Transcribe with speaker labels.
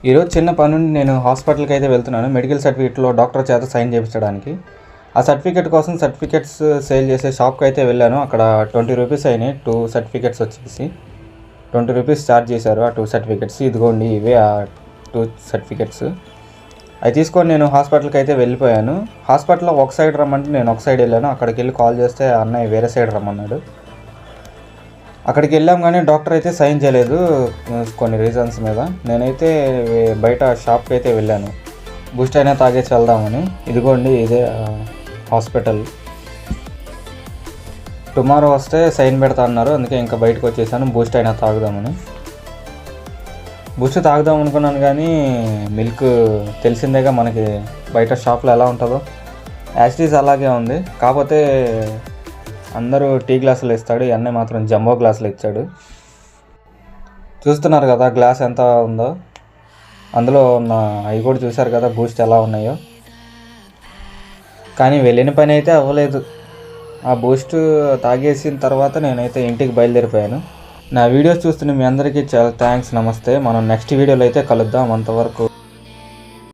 Speaker 1: ఈరోజు చిన్న పని నుండి నేను హాస్పిటల్కి అయితే వెళ్తున్నాను. మెడికల్ సర్టిఫికేట్లో డాక్టర్ చేత సైన్ చేయించడానికి. ఆ సర్టిఫికేట్ కోసం సర్టిఫికేట్స్ సేల్ చేసే షాప్కి అయితే వెళ్ళాను. అక్కడ 20 రూపీస్ అయినాయి 2 సర్టిఫికేట్స్ వచ్చేసి. 20 రూపీస్ ఛార్జ్ చేశారు ఆ 2 సర్టిఫికేట్స్. ఇదిగోండి ఇవే ఆ 2 సర్టిఫికేట్స్. అవి తీసుకొని నేను హాస్పిటల్కి అయితే వెళ్ళిపోయాను. హాస్పిటల్లో ఒక సైడ్ రమ్మంటే నేను ఒక సైడ్ వెళ్ళాను. అక్కడికి వెళ్ళి కాల్ చేస్తే అన్నయ్య వేరే సైడ్ రమ్మన్నాడు. అక్కడికి వెళ్ళాం కానీ డాక్టర్ అయితే సైన్ చేయలేదు కొన్ని రీజన్స్ మీద. నేనైతే బయట షాప్కి అయితే వెళ్ళాను, బూస్ట్ అయినా తాగేసి వెళ్దామని. ఇదిగోండి ఇదే హాస్పిటల్. టుమారో వస్తే సైన్ పెడతా అన్నారు, అందుకే ఇంకా బయటకు వచ్చేసాను బూస్ట్ అయినా తాగుదామని. బూస్ట్ తాగుదాం అనుకున్నాను కానీ మిల్క్ తెలిసిందేగా మనకి బయట షాప్లో ఎలా ఉంటుందో, యాసిటీస్ అలాగే ఉంది. కాకపోతే అందరూ టీ గ్లాసులు ఇస్తాడు, ఇవన్నీ మాత్రం జంబో గ్లాసులు ఇచ్చాడు. చూస్తున్నారు కదా గ్లాస్ ఎంత ఉందో, అందులో ఉన్న అవి కూడా చూశారు కదా బూస్ట్ ఎలా ఉన్నాయో. కానీ వెళ్ళిన పని అయితే అవ్వలేదు. ఆ బూస్ట్ తాగేసిన తర్వాత నేనైతే ఇంటికి బయలుదేరిపోయాను. నా వీడియోస్ చూస్తున్న మీ అందరికీ చాలా థ్యాంక్స్, నమస్తే. మనం నెక్స్ట్ వీడియోలో అయితే కలుద్దాం. అంతవరకు